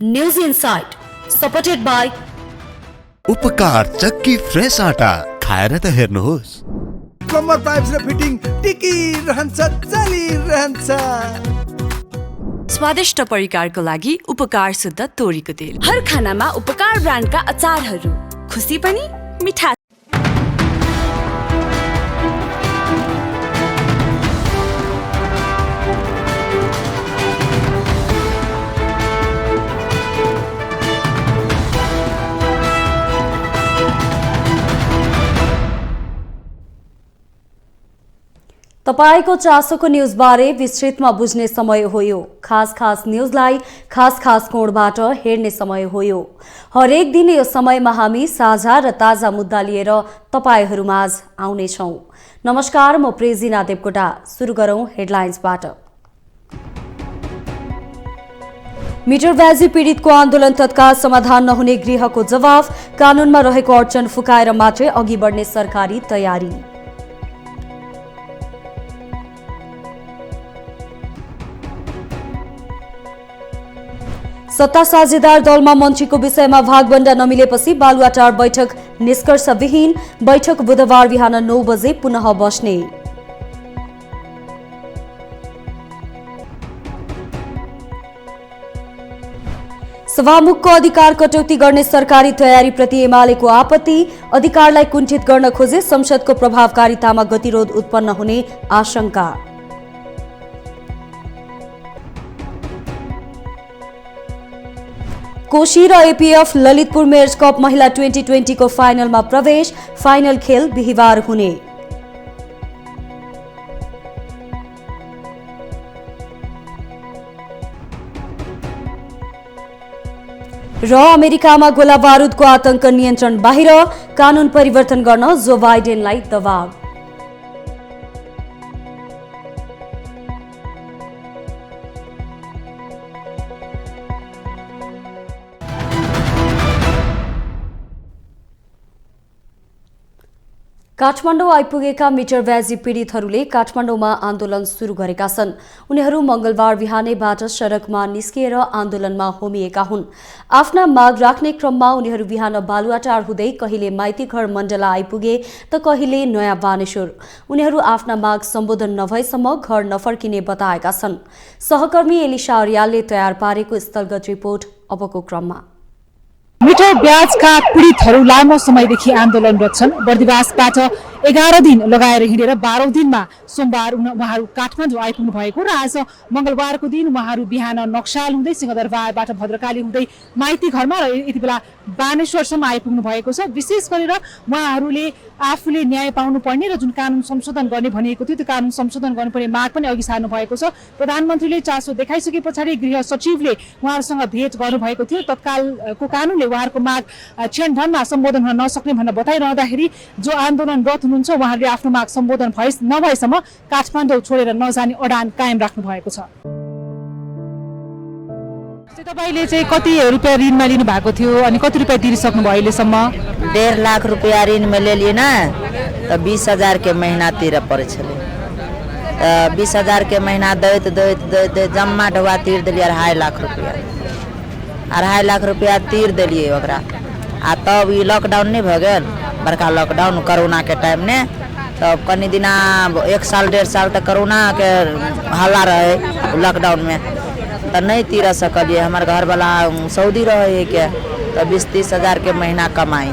News Insight, supported by उपकार चक्की fresh आटा खाएर त हेर्नुहोस्। प्लम्बर पाइप्स र फिटिङ टिकिरहन्छ चलिरहन्छ। स्वादिष्ट परिकारको लागि उपकार शुद्ध तोरीको तेल। हर खानामा उपकार ब्रान्डका अचारहरू, खुसी पनि मिठा। तपाईको चासोको न्यूजबारे विस्तृतमा बुझ्ने समय हो यो। खास न्यूजलाई खास कोणबाट हेर्ने समय हो यो। हरेक दिन यो समयमा हामी साझा र ताजा मुद्दा लिएर तपाईहरुमाझ आउने छौं। नमस्कार, म प्रेजिना देवकोटा। सुरु गरौं हेडलाइन्सबाट। मिटरब्याजी पीडितको आन्दोलन तत्काल समाधान नहुने गृहको जवाफ। कानूनमा रहेको अडचन फुकाएर मात्रै अघि बढ्ने सरकारी तयारी। सत्ता साझेदार दलमा मन्त्रीको विषयमा भागबण्डा नमिलेपछि बालुवाटार बैठक निष्कर्षविहीन। बैठक बुधबार बिहान 9 बजे पुनः बस्ने। सभामुखको अधिकार कटौती गर्ने सरकारी तयारीप्रति एमालेको आपत्ति। अधिकारलाई कुण्ठित गर्न खोजे संसदको प्रभावकारितामा गतिरोध उत्पन्न हुने आशंका। कोशी र एपीएफ ललितपुर मेयर्स कप महिला 2020 को फाइनलमा प्रवेश। फाइनल खेल बिहिबार हुने। र अमेरिकामा गोला बारुदको आतंक नियन्त्रण बाहिर। कानून परिवर्तन गर्न जो बाइडेनलाई दबाव। काठमाडौँ आइपुगेका मिटरब्याजी पीडितहरूले काठमाडौँमा आन्दोलन सुरु गरेका छन्। उनीहरू मंगलबार बिहानैबाट सडकमा निस्किएर आन्दोलनमा होमिएका हुन्। आफ्ना माग राख्ने क्रममा उनीहरू बिहान बालुवाटार हुँदै कहिले माइतीघर मण्डला आइपुगे त कहिले नयाँ बानेश्वर। उनीहरू आफ्ना माग सम्बोधन नभएसम्म घर नफर्किने बताएका छन्। सहकर्मी एलिसा अर्यालले तयार पारेको स्थलगत रिपोर्ट अबको क्रममा। मिटर ब्याजका पीडितहरू लामो समयदेखि आन्दोलनरत छन्। बर्दिवासबाट 11 दिन लगाएर हिँडेर 12औं दिनमा सोमबार उहाँहरू काठमाडौँ आइपुग्नु भएको र आज मंगलबारको दिन उहाँहरू बिहान नक्साल हुँदै सिंहदरबारबाट भद्रकाली हुँदै माइती घरमा र यति बेला बानेश्वरसम्म आइपुग्नु भएको छ। विशेष गरेर उहाँहरूले आफूले न्याय पाउनु पर्ने र जुन कानून संशोधन गर्ने भनिएको थियो त्यो कानून संशोधन गर्नुपर्ने माग पनि अघि सार्नु भएको छ। प्रधानमन्त्रीले चासो देखाइसके पछाडि गृह सचिवले उहाँहरूसँग भेट गर्नुभएको थियो। तत्कालको कानूनले उहाँहरूको माग क्षणभरमा सम्बोधन हुन नसक्ने भनेर बताइरहँदाखेरि जो आन्दोलनरत हुनुहुन्छ उहाँहरूले आफ्नो माग सम्बोधन नभएसम्म काठमाडौँ छोडेर नजाने अडान कायम राख्नु भएको छ। तपाईले चाहिँ कति रुपैयाँ ऋणमा लिनु भएको थियो अनि कति रुपैयाँ तिरिसक्नु भयो अहिलेसम्म? 1.5 लाख रुपया ऋण में ले लिए ना तो 20,000 के महीना तीर पड़े छे। 20,000 के महीना दैत जम्मा ढवा तीर दिलिए 2.5 लाख रुपया। 2.5 लाख रुपया तीर दिलिए ओकरा। आ तब ये लॉकडाउन नहीं भ गेल, बड़का लॉकडाउन कोरोना के टाइम ने। तब कनी दिना 1 साल 1.5 साल तक कोरोना के हल्ला रहे लॉकडाउन में तो नहीं तीर सकलिए। हमारे घर वाला सऊदी रहे के तो 20-30 हजार के महीना कमाई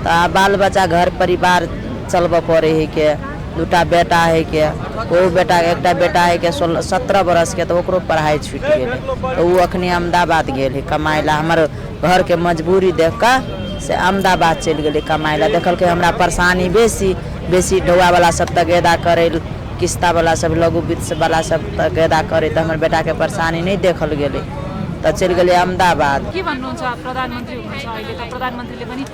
तो बाल बच्चा घर परिवार चलब पड़े है के। 2टा बेटा है के, वो बेटा एकटा बेटा है के 17 बरस के तो ओकरो पढ़ाई छूट गए तो वो अखनी अहमदाबाद गेल है कमाए ला। हमारे घर के मजबूरी देख कर से अहमदाबाद चल गए कमाए ला। देखल के हमरा परेशानी बेसी ढौआ वाला सब तगेदा करे, किस्ता वाला सब लघु वित्त वाला सब तगेदा करे तो हमारे बेटा के परेशानी नहीं देखल गए तो चल गए अहमदाबाद। के भन्नुहुन्छ प्रधानमन्त्री हुनुहुन्छ अहिले त प्रधानमन्त्रीले पनि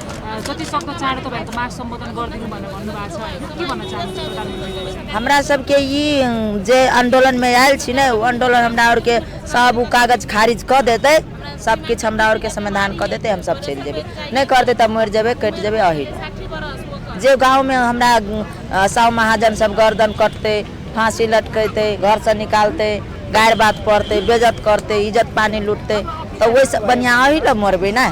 जति सक्दो चाँडो तपाईहरुको माग सम्बोधन गरिदिनु भनेर भन्नुभएको छ हैन? के भन्न चाहनुहुन्छ प्रधानमन्त्रीले? हमरा सबके ई जे आंदोलन में आयल छी ने वो आंदोलन हमरा और के सब कागज खारिज कर देते, सब कुछ हमरा और के समाधान कर देते, हम सब चल जेबे। नहीं करते तब मर जेबे, कट जेबे। अही जे गांव में हमरा 100 महाजन सब गर्दन कटते, फांसी लटकते, घर से निकालते, गायर बात पढ़ते, बेइज्जत करते, इज्जत पानी लूटते, तो वैसे बढ़िया ही ल मरबे ना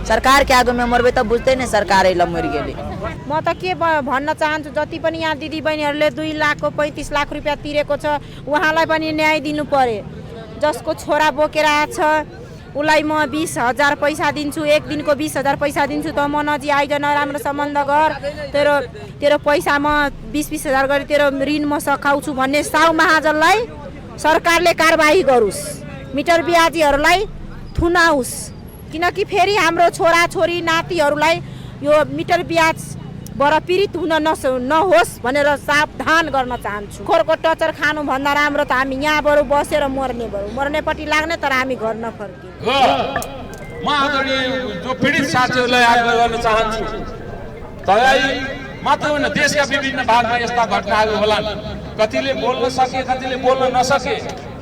सरकार के आगो में मरबे त बुझ्दै नै सरकारै ल मरि गेले। म त के भन्न चाहन्छु जति पनि यहाँ दिदी बहिनीहरूले 2 लाखको 35 लाख रुपियाँ तिरेको छ उहाँलाई पनि न्याय दिनु पर्यो। जसको छोरा बोकेर आछ उसलाई म 20,000 पैसा दिन्छु, एक दिनको 20,000 पैसा दिन्छु, त म नजी आइजन राम्रो सम्बन्ध गर, तेरो पैसा म 20,000 गरी तेरो ऋण म सकाउँछु भन्ने साउ महाजनलाई सरकारले कारबाही गरोस्, मिटर ब्याजीहरूलाई थुनाओस्। किनकि फेरि हाम्रो छोरा छोरी नातिहरूलाई यो मिटर ब्याजबाट पीडित हुन नहोस् भनेर सावधान गर्न चाहन्छु। खोरको टचर खानुभन्दा राम्रो त हामी यहाँबाट बसेर मर्नेपट्टि लाग्ने, तर हामी घर नफर्किने। म आदरणीय जो पीडित साथीहरूलाई आग्रह गर्न चाहन्छु, तपाईँ मात्र होइन देशका विभिन्न भागमा यस्ता घटनाहरू होलान्। कतिले बोल्न सके, कतिले बोल्न नसके,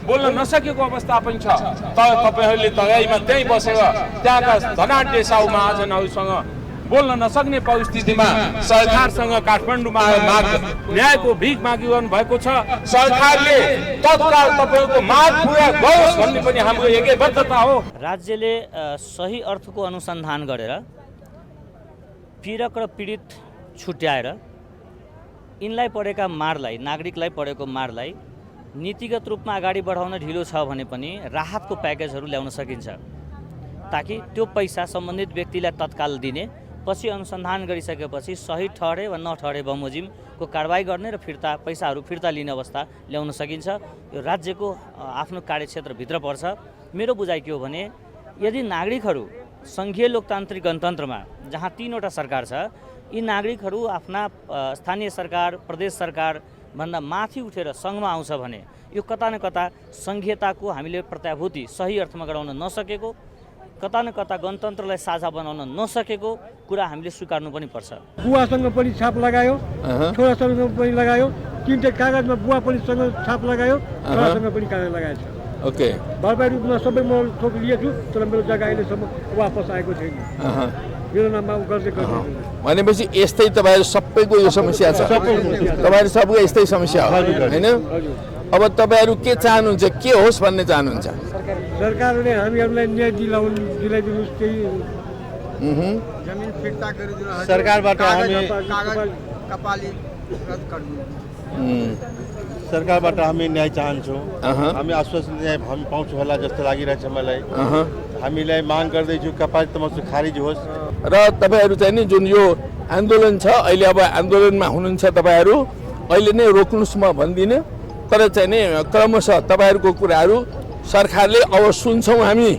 बोल्न नसकेको अवस्था पनि छ। तर तपाईँहरूले तराईमा त्यहीँ बसेर त्यहाँका धनाढ्य साउ महाजनहरूसँग बोल्न नसक्ने परिस्थितिमा सरकारसँग काठमाडौँमा न्यायको भिख मागिरहनु भएको छ। सरकारले तत्काल तपाईँको माग पुरा गरोस् भन्ने पनि हाम्रो एकैबद्धता हो। राज्यले सही अर्थको अनुसन्धान गरेर पीडक र पीडित छुट्याएर यिनलाई परेका मारलाई, नागरिकलाई परेको मारलाई नीतिगत रूपमा अगाडि बढाउन ढिलो छ भने पनि राहतको प्याकेजहरू ल्याउन सकिन्छ, ताकि त्यो पैसा सम्बन्धित व्यक्तिलाई तत्काल दिने, पछि अनुसन्धान गरिसकेपछि सही ठहरे वा नठहरे बमोजिमको कारबाही गर्ने र पैसाहरू फिर्ता लिने अवस्था ल्याउन सकिन्छ। यो राज्यको आफ्नो कार्यक्षेत्रभित्र पर्छ। मेरो बुझाइ के हो भने यदि नागरिकहरू सङ्घीय लोकतान्त्रिक गणतन्त्रमा जहाँ 3वटा सरकार छ, यी नागरिकहरू आफ्ना स्थानीय सरकार, प्रदेश सरकार भन्दा माथि उठेर सङ्घमा आउँछ भने यो कता न कता सङ्घीयताको हामीले प्रत्याभूति सही अर्थमा गराउन नसकेको, कता न कता गणतन्त्रलाई साझा बनाउन नसकेको कुरा हामीले स्वीकार्नु पनि पर्छ। बुवासँग पनि छाप लगायो, छोरासँग पनि लगायो, 3टा कागजमा बुवा पनि छाप लगायो, छोरासँग पनि कागज लगाएको छ। ओके, भरपाई रूपमा सबै म थोक लिएछु, तर मेरो जग्गा अहिलेसम्म वापस आएको छैन। मेरो नाममा गर्दै भनेपछि यस्तै तपाईँहरू सबैको यो समस्या छ, तपाईँहरू सबैको यस्तै समस्या हो होइन? अब तपाईँहरू के चाहनुहुन्छ, के होस् भन्ने चाहनुहुन्छ? सरकारले हामीहरूलाई न्याय दिलाइदिनुहोस्, त्यही जमिन फिर्ता गरिदिनुहोस्, सरकारबाट हामी सरकारबाट हामी न्याय चाहन्छौँ। हामी आश्वासन न्याय हामी पाउँछौँ होला जस्तो लागिरहेछ मलाई। हामीलाई माग गर्दैछु कपाली तमसु खारिज होस्। र तपाईँहरू चाहिँ नि जुन यो आन्दोलन छ अहिले, अब आन्दोलनमा हुनुहुन्छ तपाईँहरू, अहिले नै रोक्नुहोस् म भन्दिनँ, तर चाहिँ नि क्रमशः तपाईँहरूको कुराहरू सरकारले अब सुन्छौँ, हामी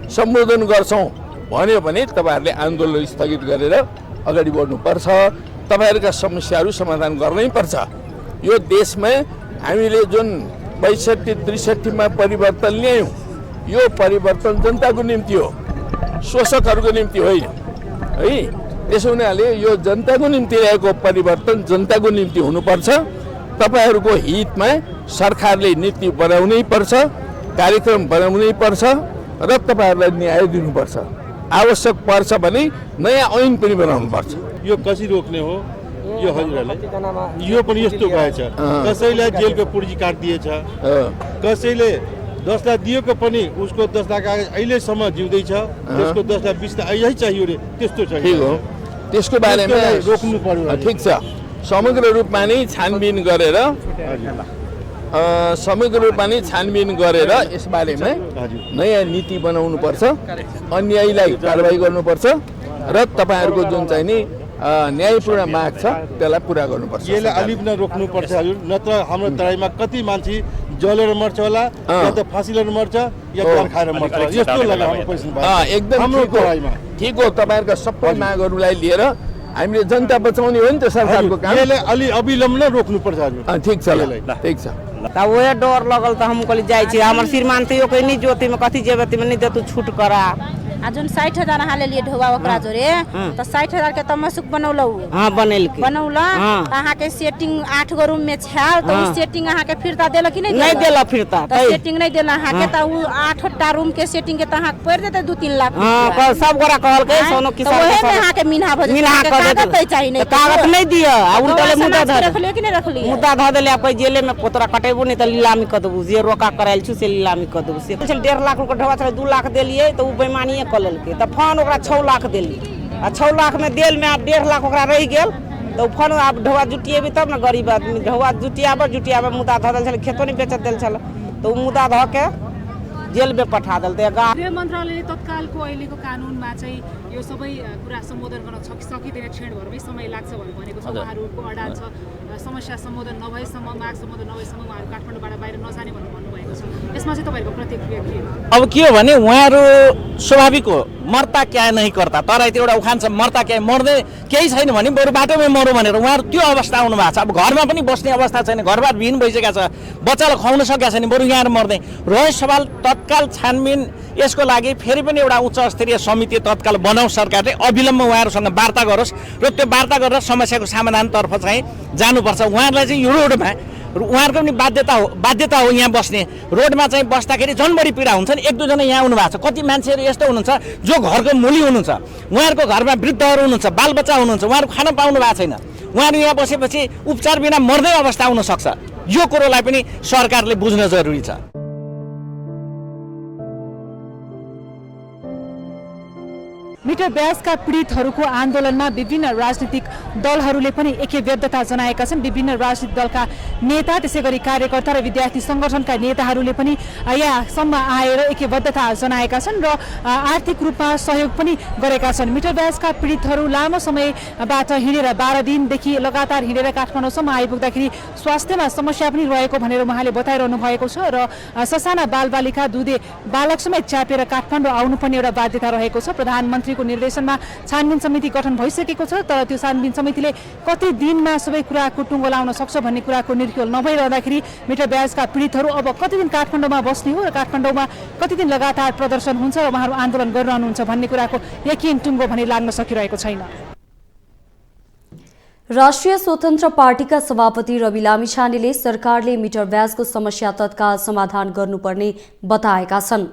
सम्बोधन गर्छौँ भन्यो भने तपाईँहरूले आन्दोलन स्थगित गरेर अगाडि बढ्नुपर्छ। तपाईँहरूका समस्याहरू समाधान गर्नै पर्छ। यो देशमा हामीले जुन 62-63मा परिवर्तन ल्यायौँ, यो परिवर्तन जनताको निम्ति हो, शोषकहरूको निम्ति होइन है। त्यसो हुनाले यो जनताको निम्ति ल्याएको परिवर्तन जनताको निम्ति हुनुपर्छ। तपाईँहरूको हितमा सरकारले नीति बनाउनै पर्छ, कार्यक्रम बनाउनै पर्छ र तपाईँहरूलाई न्याय दिनुपर्छ। आवश्यक पर्छ भने नयाँ ऐन पनि बनाउनु पर्छ। यो कसरी रोक्ने हो यो हजुरहरूलाई? यो पनि यस्तो भएछ, कसैलाई जेलको पुर्जी काटिदिएछ, कसैले 10 लाख दिएको पनि उसको 10 लाख अहिलेसम्म जिउँदैछ, त्यसको 10 लाख 20 लाख यही चाहियो रे, त्यस्तो छ। ठिक हो, त्यसको बारेमा रोक्नु पर्यो। ठिक छ, समग्र रूपमा नै छानबिन गरेर यसबारेमा नयाँ नीति बनाउनु पर्छ, अन्यायलाई कारबाही गर्नुपर्छ र तपाईँहरूको जुन चाहिँ नि न्यायपूर्ण माग छ त्यसलाई पुरा गर्नुपर्छ। यसले अलिक न रोक्नुपर्छ हजुर, नत्र हाम्रो तराईमा कति मान्छे जलेर मर्छ होला, या त फाँसीलेर मर्छ या कर खाएर मर्छ, यस्तो लाग्यो हाम्रो पैसा। एकदम ठिक हो, तपाईँहरूका सबै मागहरूलाई लिएर हामीले जनता बचाउने हो नि त सरकारको काम। यसले अलि अविलम्ब रोक्नुपर्छ हजुर। ठिक छ, ठिक छ। त वही डर लगल त हम कहली जाइ छी, हमर श्रीमान तो यो कहनी ज्योति में कथी जेबे तिमे नहीं दे तू छूट करा, आ जोन 60,000 अहाँ ले लिए ढौआ ओकरा जोरे तो 60,000 के तमसुक बनौलौ हाँ बनैलकै बनौला त अहाँ के सेटिंग 8 गो रूम में छाल तो उ सेटिंग अहाँ के फिरता देल कि नहीं देला फिरता तो सेटिंग नहीं देला अहाँ के त उ 8टा रूम के सेटिंग के त अहाँ पड़ देते 2-3 लाख हां सब गोरा कहलकै सोनो किसान ओहे में अहाँ के मीना भज कागज पे चाहिए नहीं कागज नहीं दिया आ उल्टा मुद्दा धर रखलिए कि नहीं रखलिए मुद्दा ध देले आप जेले में पोतरा कटेबो नहीं त लीलामी क देबू जे रोका कराइल छु से लीलामी क देबू से 1.5 लाख रुपया ढवा छले 2 लाख देलिए त उ बेईमानीए क लेलकै त फोन ओकरा 6 लाख देली आ 6 लाख में देल में 1.5 लाख ओकरा रह गेल तो फोन आप ढवा जुटिएबी तब ना गरीब आदमी ढवा जुटियाबे मुद्दा ध देल छले खेतो नहीं बेच देल छले तो मुद्दा ध के जेल में पठा देल त गृह मन्त्रालयले तत्कालको अहिलेको कानुनमा चाहिँ यो सबै कुरा सम्बोधन गर्न सकिँदैन क्षणभरमै समय लाग्छ भनेको छ उहाँहरूको अडान छ समस्या सम्बोधन नभएसम्म माग सम्बोधन नभएसम्म उहाँहरू काठमाडौँबाट बाहिर नजाने भनेर भन्नुभएको छ यसमा चाहिँ तपाईँहरूको प्रतिक्रिया के हो? अब के हो भने उहाँहरू स्वाभाविक हो मर्ता क्या नहीं करता तर यति एउटा उखान छ मर्ता क्या मर्दै केही छैन भने बरु बाटोमै मरौँ भनेर उहाँहरू त्यो अवस्था आउनु भएको छ। अब घरमा पनि बस्ने अवस्था छैन घरबार विहीन भइसकेका छ बच्चालाई खुवाउन सकेका छैन बरु यहाँ मर्दै रह्यो सवाल तत्काल छानबिन यसको लागि फेरि पनि एउटा उच्च स्तरीय समिति तत्काल बनाऊ सरकारले अविलम्ब उहाँहरूसँग वार्ता गरोस् र त्यो वार्ता गरेर समस्याको समाधानतर्फ चाहिँ जानुपर्छ। उहाँहरूलाई चाहिँ यो रोडमा उहाँहरूको पनि बाध्यता हो यहाँ बस्ने रोडमा चाहिँ बस्दाखेरि झन् बढी पीडा हुन्छ नि। 1-2 जना यहाँ आउनु भएको छ कति मान्छेहरू यस्तो हुनुहुन्छ जो घरको मूली हुनुहुन्छ उहाँहरूको घरमा वृद्धहरू हुनुहुन्छ बालबच्चा हुनुहुन्छ उहाँहरू खान पाउनु भएको छैन उहाँहरू यहाँ बसेपछि उपचार बिना मर्दै अवस्था आउन सक्छ। यो कुरोलाई पनि सरकारले बुझ्न जरुरी छ। मिटर ब्याजका पीडितहरूको आन्दोलनमा विभिन्न राजनीतिक दलहरूले पनि एकबद्धता जनाएका छन्। विभिन्न राजनीतिक दलका नेता त्यसै गरी कार्यकर्ता र विद्यार्थी सङ्गठनका नेताहरूले पनि यहाँसम्म आएर एकबद्धता जनाएका छन् र आर्थिक रूपमा सहयोग पनि गरेका छन्। मिटर ब्याजका पीडितहरू लामो समयबाट हिँडेर 12 दिनदेखि लगातार हिँडेर काठमाडौँसम्म आइपुग्दाखेरि स्वास्थ्यमा समस्या पनि रहेको भनेर उहाँले बताइरहनु भएको छ र ससाना बालबालिका दुधे बालक समेत च्यापेर काठमाडौँ आउनुपर्ने एउटा बाध्यता रहेको छ। प्रधानमन्त्री को निर्देशनमा छानबिन समिति गठन भइसकेको छ तर त्यो छानबिन समितिले कति दिनमा सबै कुराको टुङ्गो लाउन सक्छ भन्ने कुराको निर्खेल नभइरहँदाखेरि मिटर ब्याजका पीडितहरू अब कति दिन काठमाडौँमा बस्ने हो र काठमाडौँमा कति दिन लगातार प्रदर्शन हुन्छ र उहाँहरू आन्दोलन गरिरहनुहुन्छ भन्ने कुराको यकिन टुङ्गो भने लाग्न सकिरहेको छैन। राष्ट्रिय स्वतन्त्र पार्टीका सभापति रवि लामिछानेले सरकारले मिटर ब्याजको समस्या तत्काल समाधान गर्नुपर्ने बताएका छन्।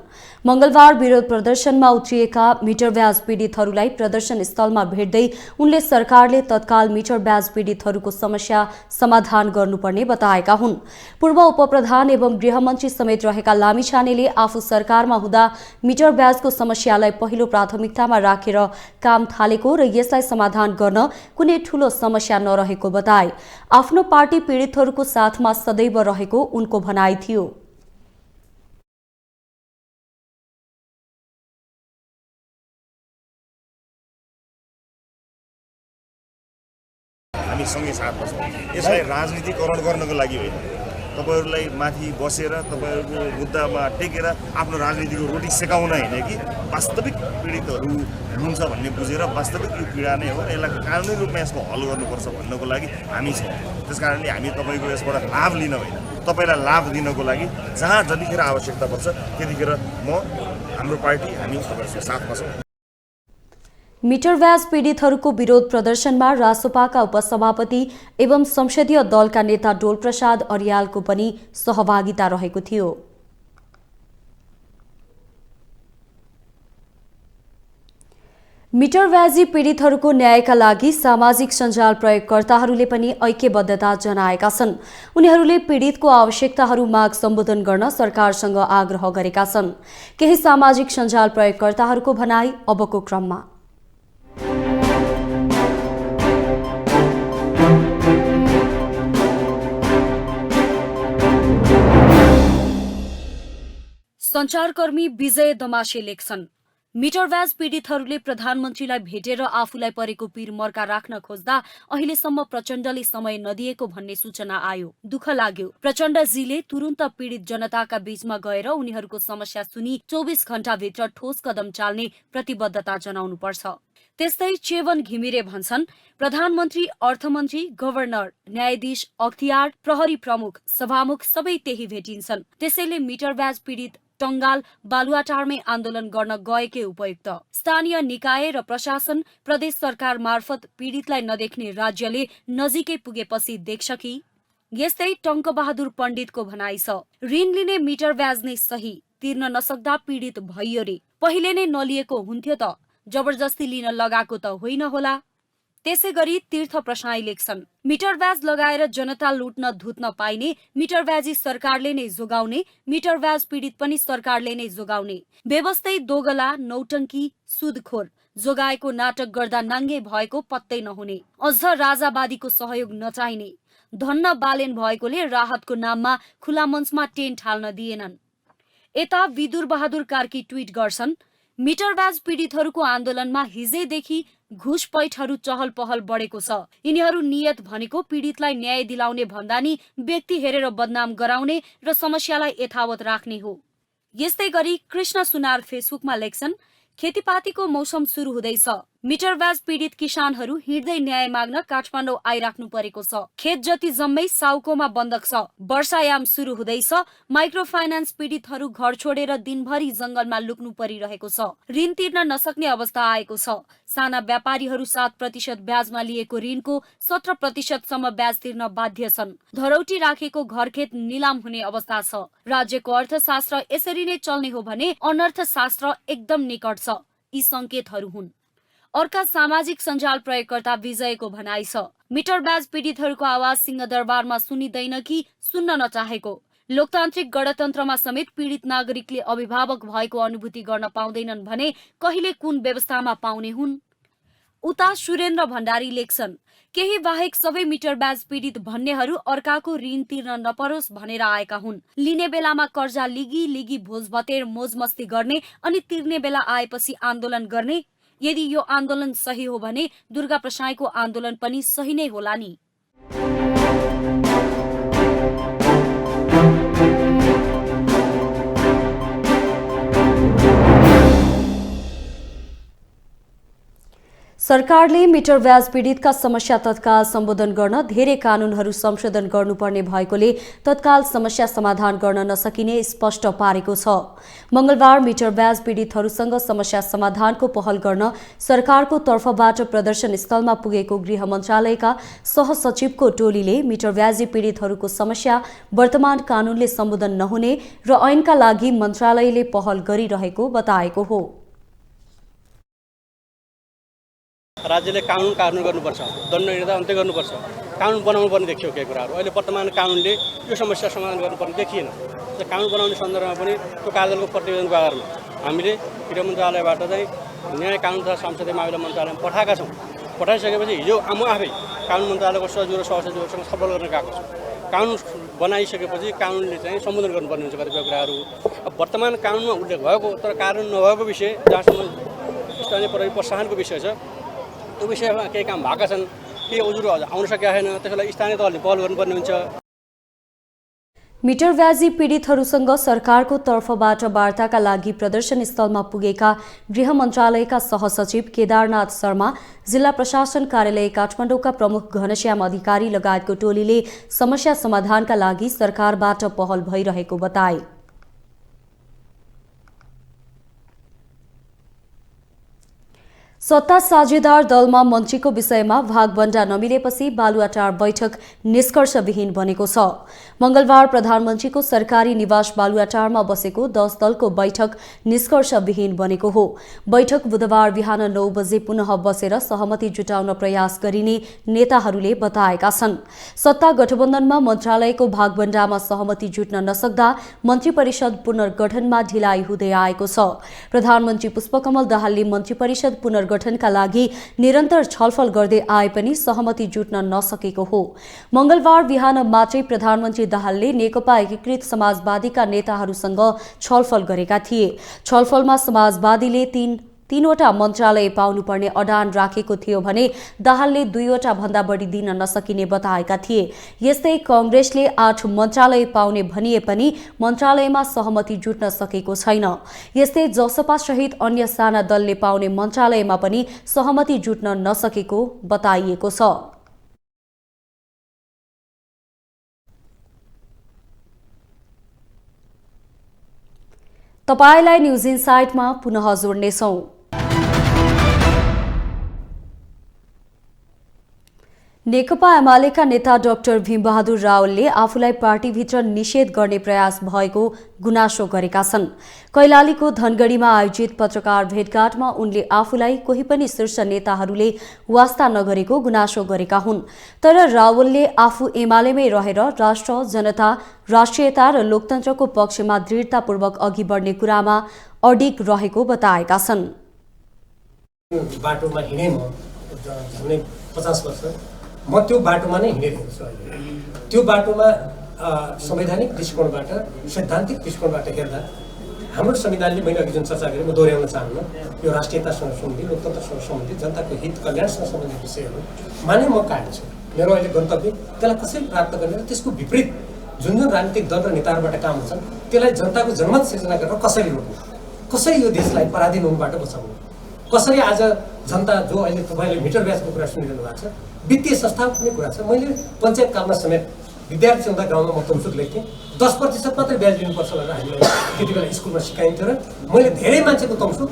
मंगलबार विरोध प्रदर्शनमा उत्रिएका मिटर ब्याज पीडितहरूलाई प्रदर्शन स्थलमा भेट्दै उनले सरकारले तत्काल मिटर ब्याज पीडितहरूको समस्या समाधान गर्नुपर्ने बताएका हुन्। पूर्व उपप्रधान एवं गृहमन्त्री समेत रहेका लामिछानेले आफू सरकारमा हुँदा मिटर ब्याजको समस्यालाई पहिलो प्राथमिकतामा राखेर काम थालेको र यसलाई समाधान गर्न कुनै ठूलो समस्या नरहेको बताए। आफ्नो पार्टी पीडितहरूको साथमा सदैव रहेको उनको भनाइ थियो। हामी सँगै साथ बस्छौँ। यसलाई राजनीतिकरण गर्नको लागि होइन तपाईहरुलाई माथि बसेर तपाईहरुको मुद्दामा टेकेर आफ्नो राजनीतिको रोटी सेकाउन हैन कि वास्तविक पीडितहरू हुनुहुन्छ भन्ने बुझेर वास्तविक यो पीडा नै हो यसलाई कानुनी रूपमा यसको हल गर्नुपर्छ भन्नको लागि हामी छौँ। त्यसकारणले हामी तपाईको यसबाट लाभ लिन होइन तपाईलाई लाभ दिनको लागि जहाँ जतिखेर आवश्यकता पर्छ त्यतिखेर म हाम्रो पार्टी हामी तपाईहरुसँग साथमा छौँ। मिटर ब्याज पीडितहरूको विरोध प्रदर्शनमा रासोपाका उपसभापति एवं संसदीय दलका नेता डोल प्रसाद अर्यालको पनि सहभागिता रहेको थियो। मिटर ब्याजी पीडितहरूको न्यायका लागि सामाजिक सञ्जाल प्रयोगकर्ताहरूले पनि ऐक्यबद्धता जनाएका छन्। उनीहरूले पीडितको आवश्यकताहरू माग सम्बोधन गर्न सरकारसँग आग्रह गरेका छन्। केही सामाजिक सञ्जाल प्रयोगकर्ताहरूको भनाई अबको क्रममा। सञ्चारकर्मी विजय दमासे लेख्छन् मिटर ब्याज पीडितहरूले प्रधानमन्त्रीलाई भेटेर आफूलाई परेको पीर मर्का राख्न खोज्दा अहिलेसम्म प्रचण्डले समय नदिएको भन्ने सूचना आयो। दुःख लाग्यो। प्रचण्डजीले तुरुन्त पीडित जनताका बीचमा गएर उनीहरूको समस्या सुनि 24 घण्टाभित्र ठोस कदम चाल्ने प्रतिबद्धता जनाउनुपर्छ। त्यस्तै चेवन घिमिरे भन्छन् प्रधानमन्त्री अर्थमन्त्री गभर्नर न्यायाधीश अख्तियार प्रहरी प्रमुख सभामुख सबै त्यही भेटिन्छन्। त्यसैले मिटर ब्याज पीडित टंगाल बालुवाटारमै आन्दोलन गर्न गएकै उपयुक्त। स्थानीय निकाय र प्रशासन प्रदेश सरकार मार्फत पीडितलाई नदेख्ने राज्यले नजिकै पुगेपछि देख्छ कि? यस्तै टङ्कबहादुर पण्डितको भनाइ छ। ऋण लिने मिटर ब्याज नै सही, तिर्न नसक्दा पीडित भइयो रे। पहिले नै नलिएको हुन्थ्यो त, जबरजस्ती लिन लगाएको त होइन होला। त्यसै गरी तीर्थ प्रसाई लेख्छन्, मिटर ब्याज लगाएर जनता लुट्न धुत्न पाइने, मिटर ब्याजी सरकारले नै जोगाउने, मिटर ब्याज पीडित पनि सरकारले नै जोगाउने। बेबस्तै दोगला, नौटङ्की, सुदखोर जोगाएको नाटक गर्दा नाङ्गे भएको पत्तै नहुने। अझ राजावादीको सहयोग नचाहिने। धन्न बालेन भएकोले राहतको नाममा खुला मञ्चमा टेन्ट हाल्न दिएनन्। यता विदुर बहादुर कार्की ट्विट गर्छन्, मिटर ब्याज पीडितहरूको आन्दोलनमा हिजैदेखि घुस पैठहरू चहल पहल बढेको छ। यिनीहरू नियत भनेको पीडितलाई न्याय दिलाउने भन्दा नि व्यक्ति हेरेर बदनाम गराउने र समस्यालाई यथावत राख्ने हो। यस्तै गरी कृष्ण सुनार फेसबुकमा लेख्छन्, खेतीपातीको मौसम सुरु हुँदैछ। मिटर ब्याज पीडित किसानहरू हिँड्दै न्याय माग्न काठमाडौँ आइराख्नु परेको छ। खेत जति जम्मै साउकोमा बन्दक छ। वर्षायाम सुरु हुँदैछ। माइक्रो फाइनान्स पीडितहरू घर छोडेर दिनभरि जंगलमा लुक्नु परिरहेको छ। ऋण तिर्न नसक्ने अवस्था आएको छ। साना व्यापारीहरू 7% ब्याजमा लिएको ऋणको 17%सम्म ब्याज तिर्न बाध्य छन्। धरौटी राखेको घरखेत निलाम हुने अवस्था छ। राज्यको अर्थशास्त्र यसरी नै चल्ने हो भने अनर्थशास्त्र एकदम निकट छ। यी संकेतहरू हुन्। अर्का सामाजिक सञ्जाल प्रयोगकर्ता विजयको भनाइ छ, मिटर ब्याज पीडितहरूको आवाज सिंहदरबारमा सुनिँदैन कि सुन्न नचाहेको। लोकतान्त्रिक गणतन्त्रमा समेत पीडित नागरिकले अभिभावक भएको अनुभूति गर्न पाउँदैनन् भने कहिले कुन व्यवस्थामा पाउने हुन्? उता सुरेन्द्र भण्डारी लेख्छन्, केही बाहेक सबै मिटर ब्याज पीडित भन्नेहरू अर्काको ऋण तिर्न नपरोस् भनेर आएका हुन्। लिने बेलामा कर्जा लिगी भोजभतेर मोजमस्ती गर्ने अनि तिर्ने बेला आएपछि आन्दोलन गर्ने। यदि यो आन्दोलन सही हो भने दुर्गा प्रसाईको आन्दोलन पनि सही नै होला नि। सरकारले मिटर ब्याज पीडितका समस्या तत्काल सम्बोधन गर्न धेरै कानूनहरू संशोधन गर्नुपर्ने भएकोले तत्काल समस्या समाधान गर्न नसकिने स्पष्ट पारेको छ। मंगलबार मिटर ब्याज पीडितहरूसँग समस्या समाधानको पहल गर्न सरकारको तर्फबाट प्रदर्शन स्थलमा पुगेको गृह मन्त्रालयका सहसचिवको टोलीले मिटर ब्याजी पीडितहरूको समस्या वर्तमान कानूनले सम्बोधन नहुने र ऐनका लागि मन्त्रालयले पहल गरिरहेको बताएको हो। राज्यले कानुन कार्यान्वयन गर्नुपर्छ, दण्डनीयता अन्त्य गर्नुपर्छ, कानुन बनाउनु पर्ने देखियो केही कुराहरू। अहिले वर्तमान कानुनले यो समस्या समाधान गर्नुपर्ने देखिएन। कानुन बनाउने सन्दर्भमा पनि त्यो कार्यदलको प्रतिवेदनको आधारमा हामीले गृह मन्त्रालयबाट चाहिँ न्याय कानुन तथा संसदीय मामिला मन्त्रालयमा पठाएका छौँ। पठाइसकेपछि हिजो म आफै कानुन मन्त्रालयको सचिव र सहसचिवहरूसँग छलफल गर्न गएको छु। कानुन बनाइसकेपछि कानुनले चाहिँ सम्बोधन गर्नुपर्ने हुन्छ कतिपय कुराहरू। अब वर्तमान कानुनमा उल्लेख भएको तर कार्यान्वयन नभएको विषय, जहाँसम्म स्थानीय प्रहरी प्रोत्साहनको विषय छ, त्यो विषयमा केही काम भएका छन्, केही उजुर आउन सकेका छैन। त्यसलाई स्थानीय तहले पहल गर्नुपर्ने हुन्छ। मिटर ब्याजी पीडितहरूसँग सरकारको तर्फबाट वार्ताका लागि प्रदर्शन स्थलमा पुगेका गृह मन्त्रालयका सहसचिव केदारनाथ शर्मा, जिल्ला प्रशासन कार्यालय काठमाडौँका प्रमुख घनश्याम अधिकारी लगायतको टोलीले समस्या समाधानका लागि सरकारबाट पहल भइरहेको बताए। सत्ता साझेदार दलमा मन्त्रीको विषयमा भागभण्डा नमिलेपछि बालुवाटार बैठक निष्कर्षविहीन बनेको छ। मंगलबार प्रधानमन्त्रीको सरकारी निवास बालुवाटारमा बसेको 10 दलको बैठक निष्कर्षविहीन बनेको हो। बैठक बुधबार बिहान 9 बजे पुनः बसेर सहमति जुटाउन प्रयास गरिने नेताहरूले बताएका छन्। सत्ता गठबन्धनमा मन्त्रालयको भागभण्डामा सहमति जुट्न नसक्दा मन्त्री परिषद पुनर्गठनमा ढिलाइ हुँदै आएको छ। प्रधानमन्त्री पुष्पकमल दाहालले मन्त्री परिषद गठनका लागि निरन्तर छलफल गर्दै आए पनि सहमति जुट्न नसकेको हो। मंगलबार बिहान मात्रै प्रधानमन्त्री दाहालले नेकपा एकीकृत समाजवादीका नेताहरूसँग छलफल गरेका थिए। छलफलमा समाजवादीले तीनवटा मन्त्रालय पाउनुपर्ने अडान राखेको थियो भने दाहालले 2वटा भन्दा बढी दिन नसकिने बताएका थिए। यस्तै कांग्रेसले 8 मन्त्रालय पाउने भनिए पनि मन्त्रालयमा सहमति जुट्न सकेको छैन। यस्तै जसपा सहित अन्य साना दलले पाउने मन्त्रालयमा पनि सहमति जुट्न नसकेको बताइएको छ। तपाईलाई न्युज इनसाइटमा पुनः जोड्नेछौँ। नेकपा एमालेका नेता डाक्टर भीमबहादुर रावलले आफूलाई पार्टीभित्र निषेध गर्ने प्रयास भएको गुनासो गरेका छन्। कैलालीको धनगढीमा आयोजित पत्रकार भेटघाटमा उनले आफूलाई कोही पनि शीर्ष नेताहरूले वास्ता नगरेको गुनासो गरेका हुन्। तर रावलले आफू एमालेमै रहेर राष्ट्र, जनता, राष्ट्रियता र लोकतन्त्रको पक्षमा दृढतापूर्वक अघि बढ्ने कुरामा अडिग रहेको बताएका छन्। बाटोमा हिँडे म 50 वर्ष म त्यो बाटोमा नै हिँडेको छु। त्यो बाटोमा संवैधानिक दृष्टिकोणबाट, सैद्धान्तिक दृष्टिकोणबाट हेर्दा हाम्रो संविधानले, मैले अघि जुन चर्चा गरेँ म दोहोऱ्याउन चाहन्न, यो राष्ट्रियतासँग सम्बन्धित, लोकतन्त्रसँग सम्बन्धित, जनताको हित कल्याणसँग सम्बन्धित विषयहरूमा नै म कायम छु। मेरो अहिले गन्तव्य त्यसलाई कसरी प्राप्त गर्ने र त्यसको विपरीत जुन जुन राजनीतिक दल र नेताहरूबाट काम हुन्छन् त्यसलाई जनताको जनमत सिर्जना गरेर कसरी रोक्नु, कसरी यो देशलाई पराधीन हुनुबाट बचाउनु, कसरी आज जनता जो अहिले तपाईँले मिटर ब्याजको कुरा सुनिरहनु भएको छ, वित्तीय संस्थाको कुरा छ। मैले पञ्चायत कालमा समेत विद्यार्थी हुँदा गाउँमा म तम्सुक लेख्थेँ, 10% मात्रै ब्याज लिनुपर्छ भनेर हामीलाई त्यति बेला स्कुलमा सिकाइन्थ्यो र मैले धेरै मान्छेको तम्सुक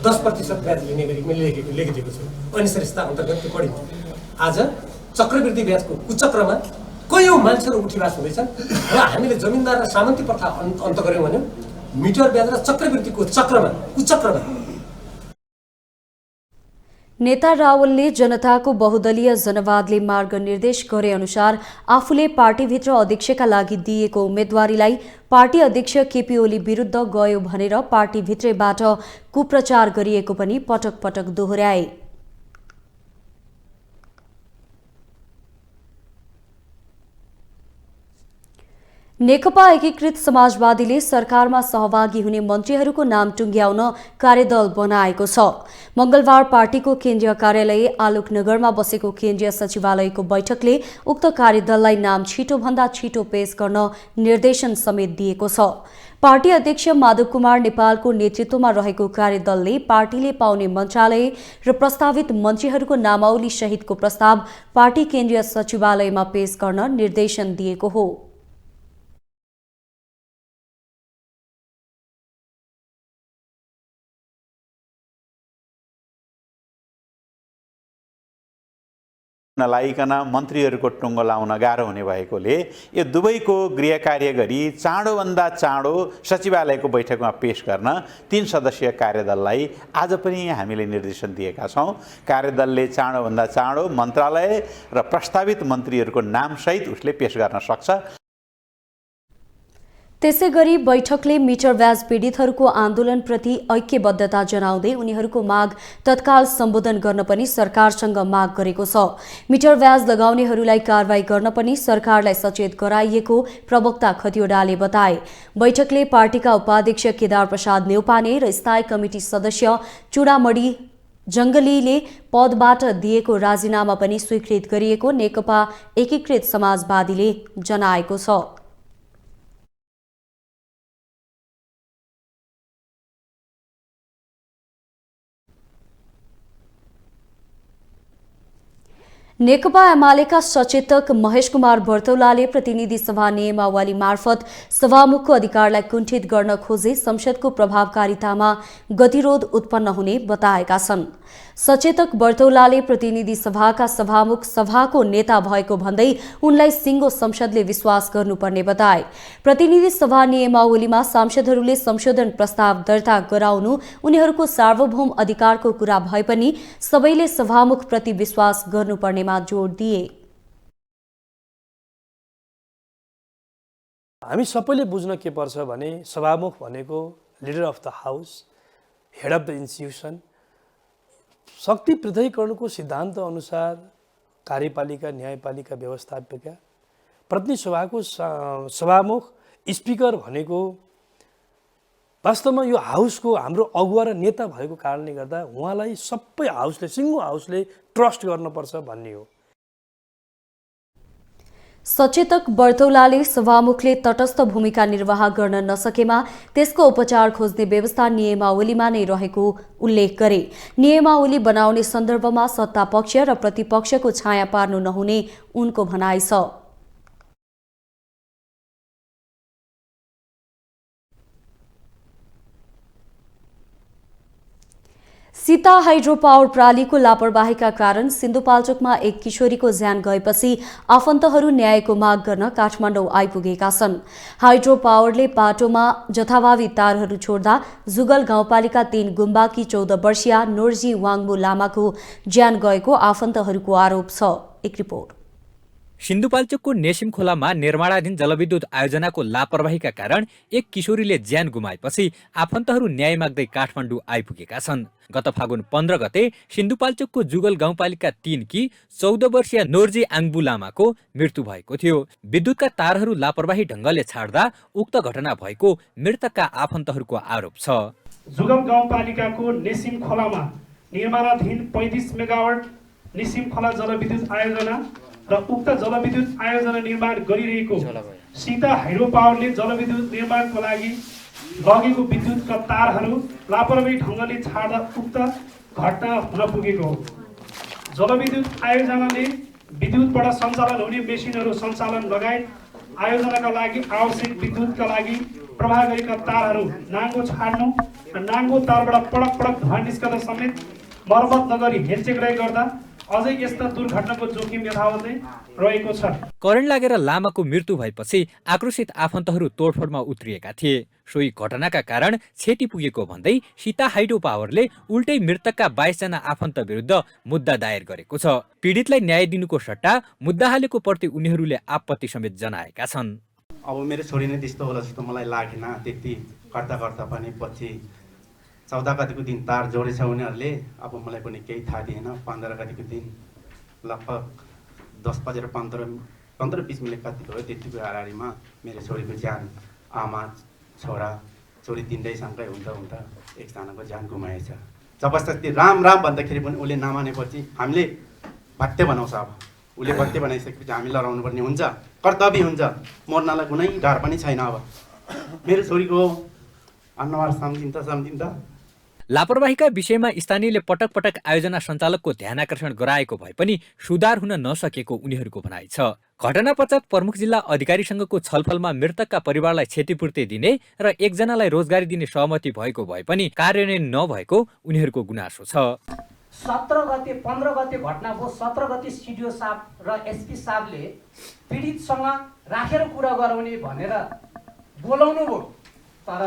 10% ब्याज लिने गरी मैले लेखिदिएको छु। अनिश्चितता अन्तर्गत त्यो पढिन्थ्यो। आज चक्रवृद्धि ब्याजको कुचक्रमा कयौँ मान्छेहरू उठिवास हुँदैछन् र हामीले जमिनदार र सामन्ती प्रथा अन्त गऱ्यौँ भने मिटर ब्याज र चक्रवृद्धिको कुचक्रमा नेता रावलले जनताको बहुदलीय जनवादले मार्गनिर्देश गरे अनुसार आफूले पार्टीभित्र अध्यक्षका लागि दिएको उम्मेदवारीलाई पार्टी अध्यक्ष केपी ओली विरुद्ध गयो भनेर पार्टीभित्रैबाट कुप्रचार गरिएको पनि पटक पटक दोहोर्याए। नेकपा एकीकृत समाजवादीले सरकारमा सहभागी हुने मन्त्रीहरूको नाम टुङ्ग्याउन कार्यदल बनाएको छ। मंगलबार पार्टीको केन्द्रीय कार्यालय आलोकनगरमा बसेको केन्द्रीय सचिवालयको बैठकले उक्त कार्यदललाई नाम छिटोभन्दा छिटो पेश गर्न निर्देशन समेत दिएको छ। पार्टी अध्यक्ष माधव कुमार नेपालको नेतृत्वमा रहेको कार्यदलले पार्टीले पाउने मन्त्रालय र प्रस्तावित मन्त्रीहरूको नामावली सहितको प्रस्ताव पार्टी केन्द्रीय सचिवालयमा पेश गर्न निर्देशन दिएको हो। नलाइकन मन्त्रीहरूको टुङ्गो लाउन गाह्रो हुने भएकोले यो दुवैको गृह कार्य गरी चाँडोभन्दा चाँडो सचिवालयको बैठकमा पेश गर्न 3 सदस्यीय कार्यदललाई आज पनि हामीले निर्देशन दिएका छौँ। कार्यदलले चाँडोभन्दा चाँडो मन्त्रालय र प्रस्तावित मन्त्रीहरूको नामसहित उसले पेश गर्न सक्छ। त्यसैगरी बैठकले मिटर ब्याज पीडितहरूको आन्दोलनप्रति ऐक्यबद्धता जनाउँदै उनीहरूको माग तत्काल सम्बोधन गर्न पनि सरकारसँग माग गरेको छ। मिटर ब्याज लगाउनेहरूलाई कारबाही गर्न पनि सरकारलाई सचेत गराइएको प्रवक्ता खतिवडाले बताए। बैठकले पार्टीका उपाध्यक्ष केदार प्रसाद न्यौपाने र स्थायी कमिटी सदस्य चुडामणी जंगलीले पदबाट दिएको राजीनामा पनि स्वीकृत गरिएको नेकपा एकीकृत समाजवादीले जनाएको छ। नेकपा एमालेका सचेतक महेश कुमार बर्तौलाले प्रतिनिधि सभा नियमावली मार्फत सभामुखको अधिकारलाई कुण्ठित गर्न खोजे संसदको प्रभावकारितामा गतिरोध उत्पन्न हुने बताएका छन्। सचेतक बर्तौलाले प्रतिनिधि सभाका सभामुख सभाको नेता भएको भन्दै उनलाई सिङ्गो संसदले विश्वास गर्नुपर्ने बताए। प्रतिनिधि सभा नियमावलीमा सांसदहरूले संशोधन प्रस्ताव दर्ता गराउनु उनीहरूको सार्वभौम अधिकारको कुरा भए पनि सबैले सभामुख प्रति विश्वास गर्नुपर्नेमा जोड दिए। हामी सबैले बुझ्न के पर्छ भने सभामुख भनेको leader of the house, head of the institution, शक्ति पृथकीकरणको सिद्धान्त अनुसार कार्यपालिका, न्यायपालिका, व्यवस्थापिका, प्रतिनिधि सभाको सभामुख स्पिकर भनेको वास्तवमा यो हाउसको हाम्रो अगुवा र नेता भएको कारणले गर्दा उहाँलाई सबै हाउसले, सिङ्गो हाउसले ट्रस्ट गर्नुपर्छ भन्ने हो। सचेतक बर्तौलाले सभामुखले तटस्थ भूमिका निर्वाह गर्न नसकेमा त्यसको उपचार खोज्ने व्यवस्था नियमावलीमा नै रहेको उल्लेख गरे। नियमावली बनाउने सन्दर्भमा सत्तापक्ष र प्रतिपक्षको छाया पार्नु नहुने उनको भनाइ छ। सीता हाइड्रो पावर प्रणालीको लापरवाहीका कारण सिन्धुपाल्चोकमा एक किशोरीको ज्यान गएपछि आफन्तहरू न्यायको माग गर्न काठमाडौँ आइपुगेका छन्। हाइड्रो पावरले बाटोमा जथाभावी तारहरू छोड्दा जुगल गाउँपालिका 3 गुम्बाकी 14 वर्षीय नोर्जी वाङमु लामाको ज्यान गएको आफन्तहरूको आरोप छ। एक रिपोर्ट। सिन्धुपाल्चोकको नेसिम खोलामा निर्माणाधीन जलविद्युत आयोजनाको लापरवाहीका कारण एक किशोरीले ज्यान गुमाएपछि आफन्तहरू न्याय माग्दै काठमाडौँ आइपुगेका छन्। गत फागुन 15 गते सिन्धुपाल्चोकको जुगल गाउँपालिका 3 की 14 वर्षीय नोर्जी आङबु लामाको मृत्यु भएको थियो। विद्युतका तारहरू लापरवाही ढङ्गले छाड्दा उक्त घटना भएको मृतकका आफन्तहरूको आरोप छ। जुगल गाउँपालिकाको नेसिम खोलामा निर्माणाधीन 35 मेगावाट नेसिम खोला जलविद्युत आयोजना र उक्त जलविद्युत आयोजना निर्माण गरिरहेको सीता हाइड्रो पावरले जलविद्युत निर्माणको लागि लगेको विद्युतका तारहरू लापरवाही ढङ्गले छाड्दा उक्त घटना हुन पुगेको हो। जलविद्युत आयोजनाले विद्युतबाट सञ्चालन हुने मेसिनहरू सञ्चालन लगायत आयोजनाका लागि आवश्यक विद्युतका लागि प्रवाह गरेका तारहरू नाङ्गो छाड्नु र नाङ्गो तारबाट पडक पडक धुवा निस्कँदा समेत मर्मत नगरी हेरचेक्राइ गर्दा अझै यस्ता दुर्घटनाको जोखिम यथावतै रहेको छ। करेन्ट लागेर लामाको मृत्यु भएपछि आक्रोशित आफन्तहरू तोडफोडमा उत्रिएका थिए। सोही घटनाका कारण क्षति पुगेको भन्दै सीता हाइड्रो पावरले उल्टै मृतकका 22 जना आफन्त विरुद्ध मुद्दा दायर गरेको छ। पीडितलाई न्याय दिनुको सट्टा मुद्दा हालेको प्रति उनीहरूले आपत्ति समेत जनाएका छन्। अब मेरो छोरी नै त्यस्तो होला जस्तो मलाई लागेन। त्यति गर्दा पनि पछि 14 गतिको दिन तार जोडेछ उनीहरूले। अब मलाई पनि केही थाहा दिएन। 15 गतिको दिन लगभग 10:15-20 मिनट कति भयो त्यतिको अगाडिमा मेरो छोरीको ज्यान आमा छोरा छोरी तिनटैसँगै हुँदा एकजनाको ज्यान गुमाएछ। जबरजस्ती राम भन्दाखेरि पनि उसले नमानेपछि हामीले भत्ते बनाउँछ। अब उसले भत्ते बनाइसकेपछि हामी लडाउनु पर्ने हुन्छ, कर्तव्य हुन्छ। मर्नलाई कुनै डर पनि छैन। अब मेरो छोरीको अनुहार सम्झिँदा लापरवाहीका विषयमा स्थानीयले पटक पटक आयोजना सञ्चालकको ध्यान आकर्षण गराएको भए पनि सुधार हुन नसकेको उनीहरूको भनाइ छ। घटना पश्चात प्रमुख जिल्ला अधिकारीसँगको छलफलमा मृतकका परिवारलाई क्षतिपूर्ति दिने र एकजनालाई रोजगारी दिने सहमति भएको भए पनि कार्यान्वयन नभएको उनीहरूको गुनासो छ। 17 गते 15 गते घटना भयो। 17 गते सिडिओ साहब र एसपी साहबले पीडितसँग राखेर कुरा गराउने भनेर बोलाउनु भयो, तर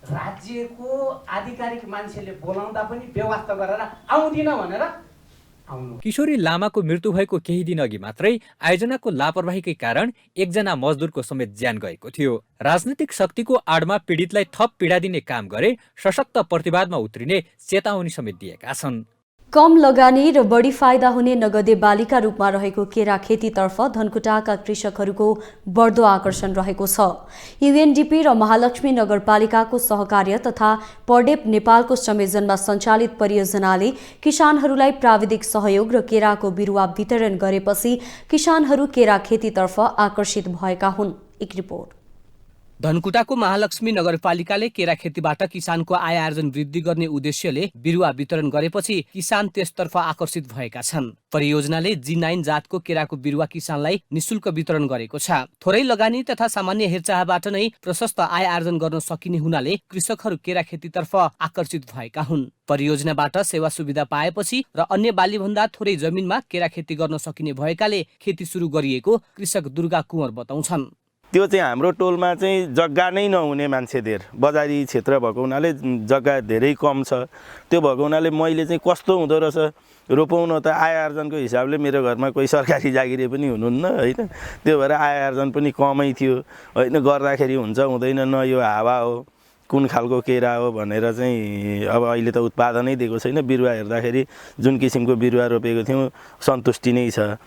राज्यको आधिकारिक मान्छेले बोलाउँदा पनि व्यवस्था गरेर आउँदिन भनेर आउनु। किशोरी लामाको मृत्यु भएको केही दिन अघि मात्रै आयोजनाको लापरवाहीकै कारण एकजना मजदुरको समेत ज्यान गएको थियो। राजनीतिक शक्तिको आडमा पीडितलाई थप पीडा दिने काम गरे सशक्त प्रतिवादमा उत्रिने चेतावनी समेत दिएका छन्। कम लगानी र बढी फाइदा हुने नगदे बालीका रूपमा रहेको केरा खेतीतर्फ धनकुटाका कृषकहरूको बढ्दो आकर्षण रहेको छ। युएनडीपी र महालक्ष्मी नगरपालिकाको सहकार्य तथा पर्डेप नेपालको संयोजनमा सञ्चालित परियोजनाले किसानहरूलाई प्राविधिक सहयोग र केराको बिरुवा वितरण गरेपछि किसानहरू केरा खेतीतर्फ आकर्षित भएका हुन्। एक रिपोर्ट। धनकुटाको महालक्ष्मी नगरपालिकाले केरा खेतीबाट किसानको आय आर्जन वृद्धि गर्ने उद्देश्यले बिरुवा वितरण गरेपछि किसान त्यसतर्फ आकर्षित भएका छन्। परियोजनाले G9 जातको केराको बिरुवा किसानलाई निशुल्क वितरण गरेको छ। थोरै लगानी तथा सामान्य हेरचाहबाट नै प्रशस्त आय आर्जन गर्न सकिने हुनाले कृषकहरू केरा खेतीतर्फ आकर्षित भएका हुन्। परियोजनाबाट सेवा सुविधा पाएपछि र अन्य बालीभन्दा थोरै जमिनमा केरा खेती गर्न सकिने भएकाले खेती सुरु गरिएको कृषक दुर्गा कुँवर बताउँछन्। त्यो चाहिँ हाम्रो टोलमा चाहिँ जग्गा नै नहुने मान्छे धेर बजारी क्षेत्र भएको हुनाले जग्गा धेरै कम छ। त्यो भएको हुनाले मैले चाहिँ कस्तो हुँदो रहेछ रोपाउन त आय आर्जनको हिसाबले मेरो घरमा कोही सरकारी जागिरे पनि हुनुहुन्न होइन। त्यो भएर आय आर्जन पनि कमै थियो होइन। गर्दाखेरि हुन्छ हुँदैन न यो हावा हो कुन खालको केरा हो भनेर चाहिँ अब अहिले त उत्पादनै दिएको छैन। बिरुवा हेर्दाखेरि जुन किसिमको बिरुवा रोपेको थियौँ सन्तुष्टि नै छ।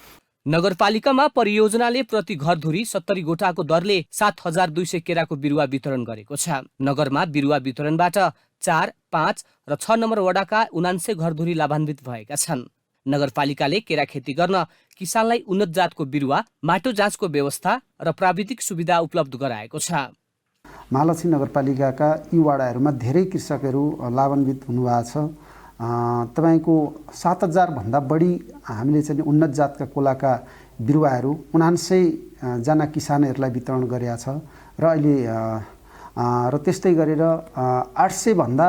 नगरपालिकामा परियोजनाले प्रति घरधुरी 70 गोठाको दरले 7200 केराको बिरुवा वितरण गरेको छ। नगरमा बिरुवा वितरणबाट 4, 5 र 6 नम्बर वडाका 79 घरधुरी लाभान्वित भएका छन्। नगरपालिकाले केरा खेती गर्न किसानलाई उन्नत जातको बिरुवा, माटो जाँचको व्यवस्था र प्राविधिक सुविधा उपलब्ध गराएको छ। महालक्ष्मी नगरपालिकाका यी वडाहरूमा धेरै कृषकहरू लाभान्वित हुनुभएको छ। तपाईको 7000 भन्दा बढी हामीले चाहिँ उन्नत जातका कोलाका बिरुवाहरू 79 जना किसानहरूलाई वितरण गरेका छ र अहिले र त्यस्तै गरेर 800 भन्दा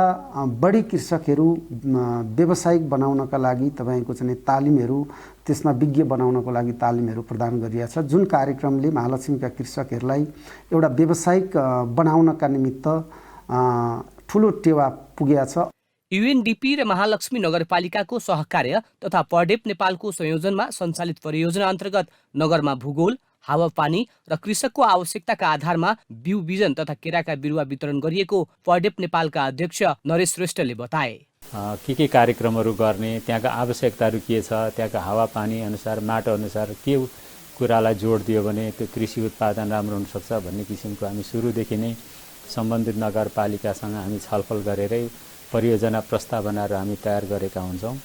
बढी कृषकहरू व्यावसायिक बनाउनका लागि तपाईँको चाहिँ तालिमहरू, त्यसमा विज्ञ बनाउनको लागि तालिमहरू प्रदान गरिएको छ, जुन कार्यक्रमले महालक्ष्मीका कृषकहरूलाई एउटा व्यावसायिक बनाउनका निमित्त ठुलो टेवा पुगेको छ। युएनडीपी र महालक्ष्मी नगरपालिकाको सहकार्य तथा पर्डेप नेपालको संयोजनमा सञ्चालित परियोजना अन्तर्गत नगरमा भूगोल, हावापानी र कृषकको आवश्यकताका आधारमा बिउ बिजन तथा केराका बिरुवा वितरण गरिएको पर्डेप नेपालका अध्यक्ष नरेश श्रेष्ठले बताए। के कार्यक्रमहरू गर्ने, त्यहाँका आवश्यकताहरू के छ, त्यहाँका हावापानी अनुसार, माटो अनुसार के कुरालाई जोड दियो भने त्यो कृषि उत्पादन राम्रो हुनसक्छ भन्ने किसिमको हामी सुरुदेखि नै सम्बन्धित नगरपालिकासँग हामी छलफल गरेरै परियोजना प्रस्तावनाहरू हामी तयार गरेका हुन्छौँ।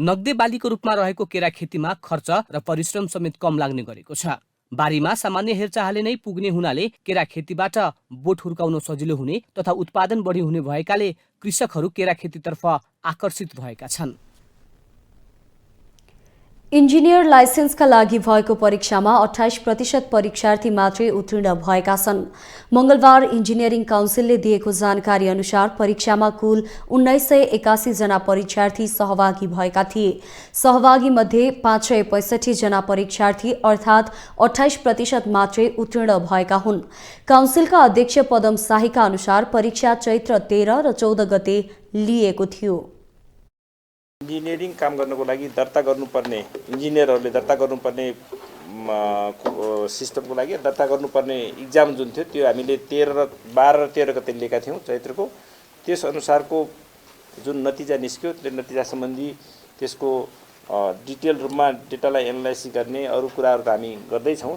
नगदे बालीको रूपमा रहेको केरा खेतीमा खर्च र परिश्रम समेत कम लाग्ने गरेको छ। बारीमा सामान्य हेरचाहले नै पुग्ने हुनाले केरा खेतीबाट बोट हुर्काउन सजिलो हुने तथा उत्पादन बढी हुने भएकाले कृषकहरू केरा खेतीतर्फ आकर्षित भएका छन्। इन्जिनियर लाइसेन्सका लागि भएको परीक्षामा 28% परीक्षार्थी मात्रै उत्तीर्ण भएका छन्। मंगलबार इन्जिनियरिङ काउन्सिलले दिएको जानकारी अनुसार परीक्षामा कुल 1981 जना परीक्षार्थी सहभागी भएका थिए। सहभागी मध्ये 565 जना परीक्षार्थी अर्थात् 28% मात्रै उत्तीर्ण भएका हुन्। काउन्सिलका अध्यक्ष पदम शाहीका अनुसार परीक्षा चैत्र 13 र 14 गते लिएको थियो। इन्जिनियरिङ काम गर्नको लागि दर्ता गर्नुपर्ने इन्जिनियरहरूले दर्ता गर्नुपर्ने सिस्टमको लागि दर्ता गर्नुपर्ने इक्जाम जुन थियो त्यो हामीले 12 र 13 गते लिएका थियौँ चैत्रको। त्यस अनुसारको जुन नतिजा निस्क्यो त्यो नतिजा सम्बन्धी त्यसको डिटेल रूपमा डेटालाई एनालाइसिस गर्ने अरू कुराहरू त हामी गर्दैछौँ।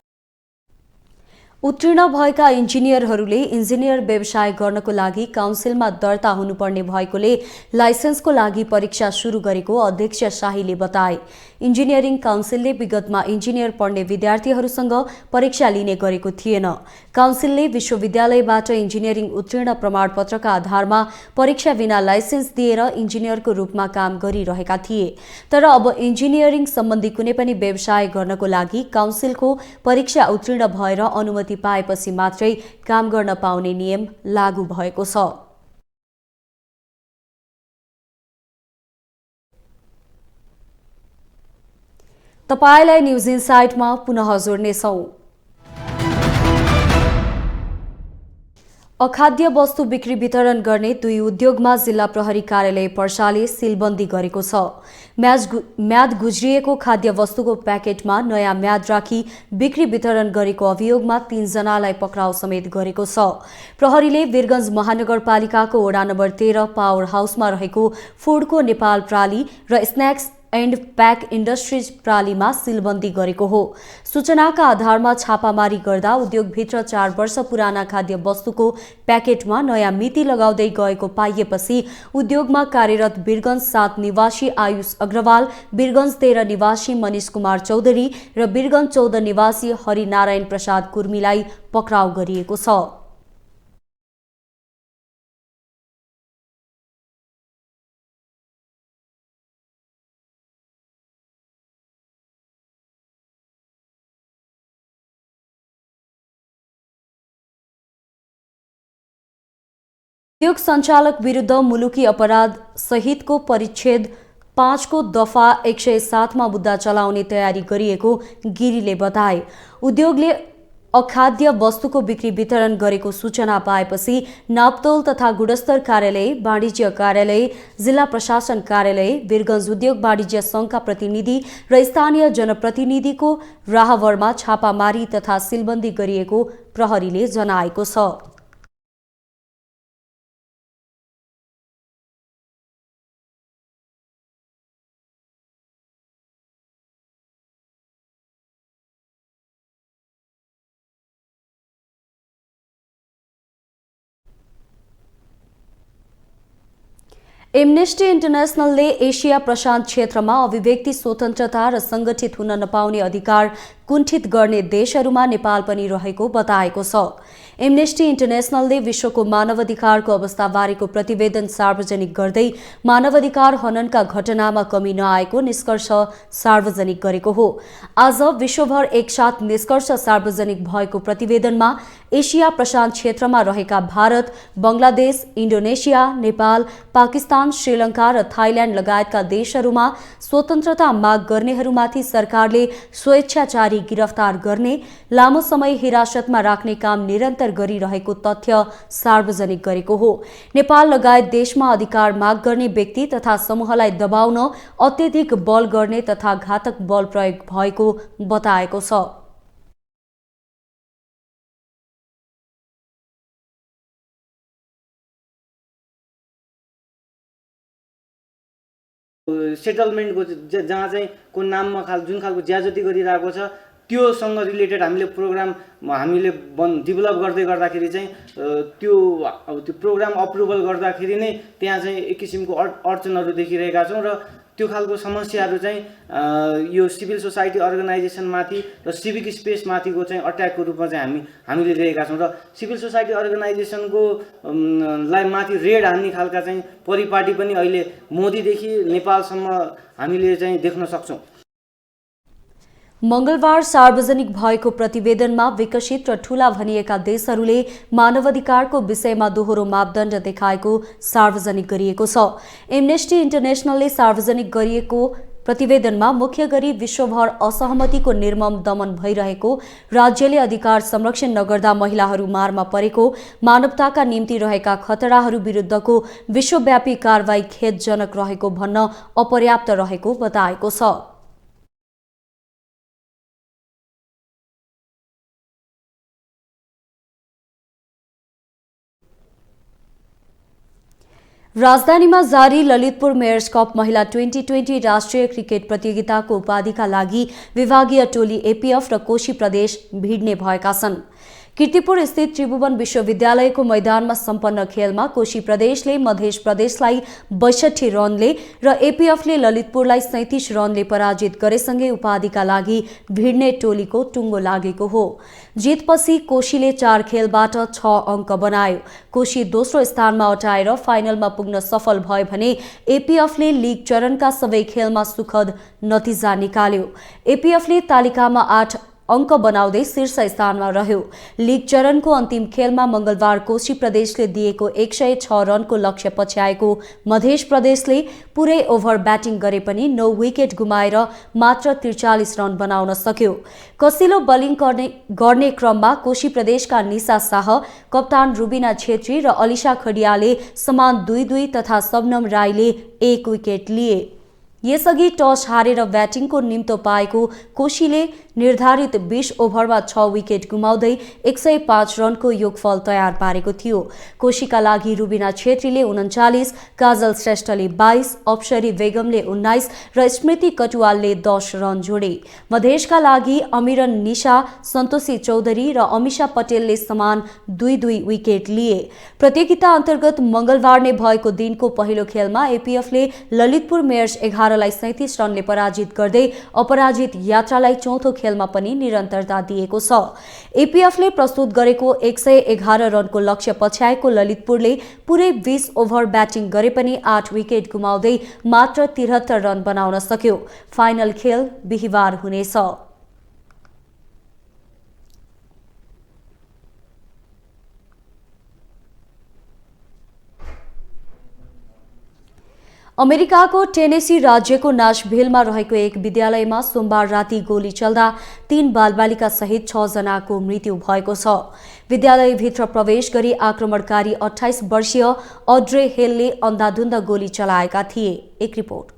उत्तीर्ण भएका इन्जिनियरहरूले इन्जिनियर व्यवसाय गर्नको लागि काउन्सिलमा दर्ता हुनुपर्ने भएकोले लाइसेन्सको लागि परीक्षा सुरु गरेको अध्यक्ष शाहीले बताए। इन्जिनियरिङ काउन्सिलले विगतमा इन्जिनियर पढ्ने विद्यार्थीहरूसँग परीक्षा लिने गरेको थिएन। काउन्सिलले विश्वविद्यालयबाट इन्जिनियरिङ उत्तीर्ण प्रमाणपत्रका आधारमा परीक्षा बिना लाइसेन्स दिएर इन्जिनियरको रूपमा काम गरिरहेका थिए। तर अब इन्जिनियरिङ सम्बन्धी कुनै पनि व्यवसाय गर्नको लागि काउन्सिलको परीक्षा उत्तीर्ण भएर अनुमति पाएपछि मात्रै काम गर्न पाउने नियम लागू भएको छ। तपाईलाई न्युज इनसाइटमा पुनः जोड्नेछौँ। अखाद्य वस्तु बिक्री वितरण गर्ने 2 उद्योगमा जिल्ला प्रहरी कार्यालय पर्साले सिलबन्दी गरेको छ। म्याद गुज्रिएको खाद्य वस्तुको प्याकेटमा नयाँ म्याद राखी बिक्री वितरण गरेको अभियोगमा 3 जनालाई पक्राउ समेत गरेको छ। प्रहरीले वीरगञ्ज महानगरपालिकाको वडा नम्बर 13 पावर हाउसमा रहेको फुडको नेपाल प्राली र स्न्याक्स एन्ड प्याक इन्डस्ट्रिज प्रालीमा सिलबन्दी गरेको हो। सूचनाका आधारमा छापामारी गर्दा उद्योगभित्र 4 वर्ष पुराना खाद्य वस्तुको प्याकेटमा नयाँ मिति लगाउँदै गएको पाइएपछि उद्योगमा कार्यरत वीरगञ्ज 7 निवासी आयुष अग्रवाल, वीरगञ्ज 13 निवासी मनिष कुमार चौधरी र वीरगञ्ज 14 निवासी हरिनारायण प्रसाद कुर्मीलाई पक्राउ गरिएको छ। उद्योग सञ्चालक विरुद्ध मुलुकी अपराध सहितको परिच्छेद 5 को दफा 107 मा मुद्दा चलाउने तयारी गरिएको गिरीले बताए। उद्योगले अखाद्य वस्तुको बिक्री वितरण गरेको सूचना पाएपछि नापतोल तथा गुणस्तर कार्यालय, वाणिज्य कार्यालय, जिल्ला प्रशासन कार्यालय, वीरगञ्ज उद्योग वाणिज्य संघका प्रतिनिधि र स्थानीय जनप्रतिनिधिको राहवरमा छापामारी तथा सिलबन्दी गरिएको प्रहरीले जनाएको छ। एमनेस्टी इन्टरनेसनलले एसिया प्रशान्त क्षेत्रमा अभिव्यक्ति स्वतन्त्रता र संगठित हुन नपाउने अधिकार कुण्ठित गर्ने देशहरूमा नेपाल पनि रहेको बताएको छ। एमनेस्टी इन्टरनेसनलले विश्वको मानवाधिकारको अवस्थाबारेको प्रतिवेदन सार्वजनिक गर्दै मानवाधिकार हननका घटनामा कमी नआएको निष्कर्ष सार्वजनिक गरेको हो। आज विश्वभर एकसाथ निष्कर्ष सार्वजनिक भएको प्रतिवेदनमा एसिया प्रशान्त क्षेत्रमा रहेका भारत, बंगलादेश, इन्डोनेसिया, नेपाल, पाकिस्तान, श्रीलङ्का र थाइल्याण्ड लगायतका देशहरूमा स्वतन्त्रता माग गर्नेहरूमाथि सरकारले स्वेच्छाचारी गिरफ्तार गर्ने, लामो समय हिरासतमा राख्ने काम निरन्तर गरिरहेको तथ्य सार्वजनिक गरेको हो। नेपाल लगायत देशमा अधिकार माग गर्ने व्यक्ति तथा समूहलाई दबाउन अत्यधिक बल गर्ने तथा घातक बल प्रयोग भएको बताएको छ। सेटलमेन्टको जहाँ चाहिँ को नाममा जुन खालको ज्याजती गरिरहेको छ त्योसँग रिलेटेड हामीले प्रोग्राम हामीले डेभलप गर्दै गर्दाखेरि चाहिँ त्यो प्रोग्राम अप्रुभल गर्दाखेरि नै त्यहाँ चाहिँ एक किसिमको अडचनहरू देखिरहेका छौँ र त्यो खालको समस्याहरू चाहिँ यो सिभिल सोसाइटी अर्गनाइजेसनमाथि र सिभिक स्पेसमाथिको चाहिँ अट्याकको रूपमा चाहिँ हामीले लिएका छौँ र सिभिल सोसाइटी अर्गनाइजेसनको लाई माथि रेड हान्ने खालका चाहिँ परिपाटी पनि अहिले मोदीदेखि नेपालसम्म हामीले चाहिँ देख्न सक्छौँ। मंगलबार सार्वजनिक भएको प्रतिवेदनमा विकसित र ठूला भनिएका देशहरूले मानवाधिकारको विषयमा दोहोरो मापदण्ड देखाएको सार्वजनिक गरिएको छ। एमनेस्टी इन्टरनेसनलले सार्वजनिक गरिएको प्रतिवेदनमा मुख्य गरी विश्वभर असहमतिको निर्मम दमन भइरहेको, राज्यले अधिकार संरक्षण नगर्दा महिलाहरू मारमा परेको, मानवताका निम्ति रहेका खतराहरू विरुद्धको विश्वव्यापी कारबाही खेदजनक रहेको भन्न अपर्याप्त रहेको बताएको छ। राजधानीमा जारी ललितपुर मेयर्स कप महिला 2020 राष्ट्रिय क्रिकेट प्रतियोगिताको उपाधिका लागि विभागीय टोली एपीएफ र कोशी प्रदेश भिड्ने भएका छन्। कीर्तिपुर स्थित त्रिभुवन विश्वविद्यालयको मैदानमा सम्पन्न खेलमा कोशी प्रदेशले मध्य प्रदेशलाई 62 रनले र एपीएफले ललितपुरलाई 37 रनले पराजित गरेसँगै उपाधिका लागि भिड्ने टोलीको टुङ्गो लागेको हो। जितपछि कोशीले 4 खेलबाट 6 अङ्क बनायो। कोशी दोस्रो स्थानमा अटाएर फाइनलमा पुग्न सफल भयो भने एपीएफले लीग चरणका सबै खेलमा सुखद नतिजा निकाल्यो। एपीएफले तालिकामा 8 अङ्क बनाउँदै शीर्ष स्थानमा रह्यो। लीग चरणको अन्तिम खेलमा मंगलबार कोशी प्रदेशले दिएको 106 रनको लक्ष्य पछ्याएको मध्य प्रदेशले पुरै ओभर ब्याटिङ गरे पनि 9 विकेट गुमाएर मात्र 43 रन बनाउन सक्यो। कसिलो बलिङ गर्ने क्रममा कोशी प्रदेशका निशा शाह, कप्तान रुबिना छेत्री र अलिशा खडियाले समान 2-2 तथा सबनम राईले 1 विकेट लिए। यसअघि टस हारेर ब्याटिङको निम्तो पाएको कोशीले निर्धारित 20 ओभरमा 6 विकेट गुमाउँदै 105 रनको योगफल तयार पारेको थियो। कोशीका लागि रुबिना छेत्रीले 39, काजल श्रेष्ठले 22, अप्सरी बेगमले 19 र स्मृति कटुवालले 10 रन जोडे। मधेसका लागि अमिरन निशा, सन्तोषी चौधरी र अमिषा पटेलले समान 2-2 विकेट लिए। प्रतियोगिता अन्तर्गत मंगलबार नै भएको दिनको पहिलो खेलमा एपीएफले ललितपुर मेयर्स 11लाई 37 रनले पराजित गर्दै अपराजित यात्रालाई चौथो खेलमा पनि निरन्तरता दिएको छ। एपीएफले प्रस्तुत गरेको 111 रनको लक्ष्य पछ्याएको ललितपुरले पुरै 20 ओभर ब्याटिङ गरे पनि 8 विकेट गुमाउँदै मात्र 73 रन बनाउन सक्यो। फाइनल खेल बिहीबार हुनेछ। अमेरिकाको टेनेसी राज्यको नाशभिलमा रहेको एक विद्यालयमा सोमबार राति गोली चल्दा 3 बालबालिका सहित 6 जनाको मृत्यु भएको छ। विद्यालयभित्र प्रवेश गरी आक्रमणकारी 28 वर्षीय अड्रे हेलले अन्धाधुन्द गोली चलाएका थिए। एक रिपोर्ट।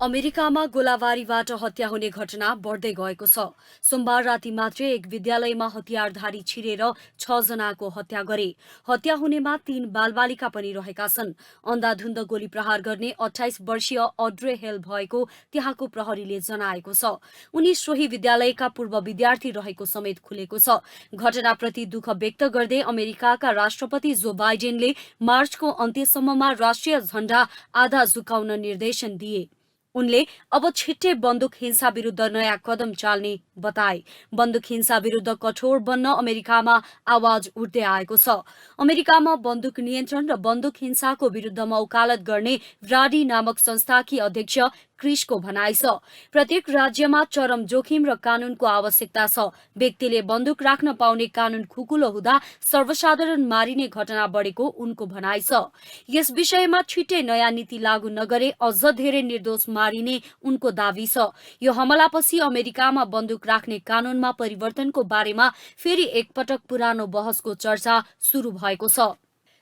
अमेरिकामा गोलाबारीबाट हत्या हुने घटना बढ्दै गएको छ। सोमबार राति मात्रै एक विद्यालयमा हतियारधारी छिरेर 6 जनाको हत्या गरे। हत्या हुनेमा 3 बालबालिका पनि रहेका छन्। अन्धाधुन्द गोली प्रहार गर्ने 28 वर्षीय अड्रे हेल भएको त्यहाँको प्रहरीले जनाएको छ। उनी सोही विद्यालयका पूर्व विद्यार्थी रहेको समेत खुलेको छ। घटनाप्रति दुःख व्यक्त गर्दै अमेरिकाका राष्ट्रपति जो बाइडेनले मार्चको अन्त्यसम्ममा राष्ट्रिय झण्डा आधा झुकाउन निर्देशन दिए। उनले अब छिट्टै बन्दुक हिंसा विरुद्ध नयाँ कदम चाल्ने बताए। बन्दुक हिंसा विरुद्ध कठोर बन्न अमेरिकामा आवाज उठ्दै आएको छ। अमेरिकामा बन्दुक नियन्त्रण र बन्दुक हिंसाको विरुद्धमा वकालत गर्ने राडी नामक संस्थाकी अध्यक्ष क्रिसको भनाइ छ। प्रत्येक राज्यमा चरम जोखिम र कानूनको आवश्यकता छ। व्यक्तिले बन्दुक राख्न पाउने कानून खुकुलो हुँदा सर्वसाधारण मारिने घटना बढेको उनको भनाइ छ। यस विषयमा छिट्टै नयाँ नीति लागू नगरे अझ धेरै निर्दोष मारिने उनको दावी छ। यो हमलापछि अमेरिकामा बन्दुक राख्ने कानूनमा परिवर्तनको बारेमा फेरि एकपटक पुरानो बहसको चर्चा सुरु भएको छ।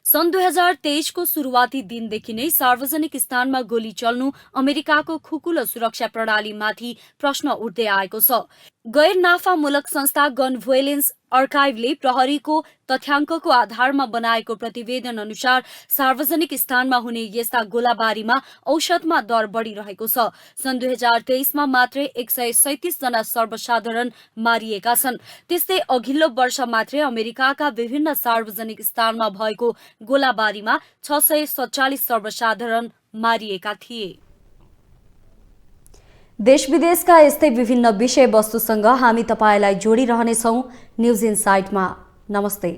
सन् 2023 को सुरुवाती दिनदेखि नै सार्वजनिक स्थानमा गोली चल्नु अमेरिकाको खुकुलो सुरक्षा प्रणालीमाथि प्रश्न उठ्दै आएको छ। गैर नाफामूलक संस्था गन भोयलेन्स अर्काइभले प्रहरीको तथ्याङ्कको आधारमा बनाएको प्रतिवेदन अनुसार सार्वजनिक स्थानमा हुने यस्ता गोलाबारीमा औसतमा दर बढिरहेको छ। सन् 2023 मा मात्रै 137 जना सर्वसाधारण मारिएका छन्। त्यस्तै अघिल्लो वर्ष मात्रै अमेरिकाका विभिन्न सार्वजनिक स्थानमा भएको गोलाबारीमा 647 सर्वसाधारण मारिएका थिए। देश विदेशका यस्तै विभिन्न विषयवस्तुसँग हामी तपाईलाई जोडिरहनेछौँ न्युज इनसाइटमा। नमस्ते।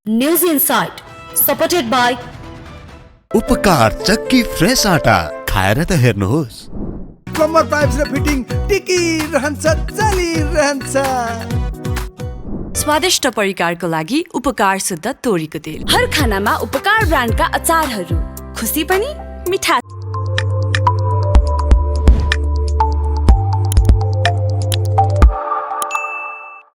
न्युज इनसाइट सपोर्टेड बाई उपकार चक्की फ्रेश आटा खाएर त हेर्नुहोस्। प्लम्बर पाइप्स र फिटिङ टिकिरहन्छ चलिरहन्छ। स्वादिष्ट परिकारको लागि उपकार शुद्ध तोरीको तेल। हर खानामा उपकार ब्रान्डका अचारहरू, खुसी पनि मिठा।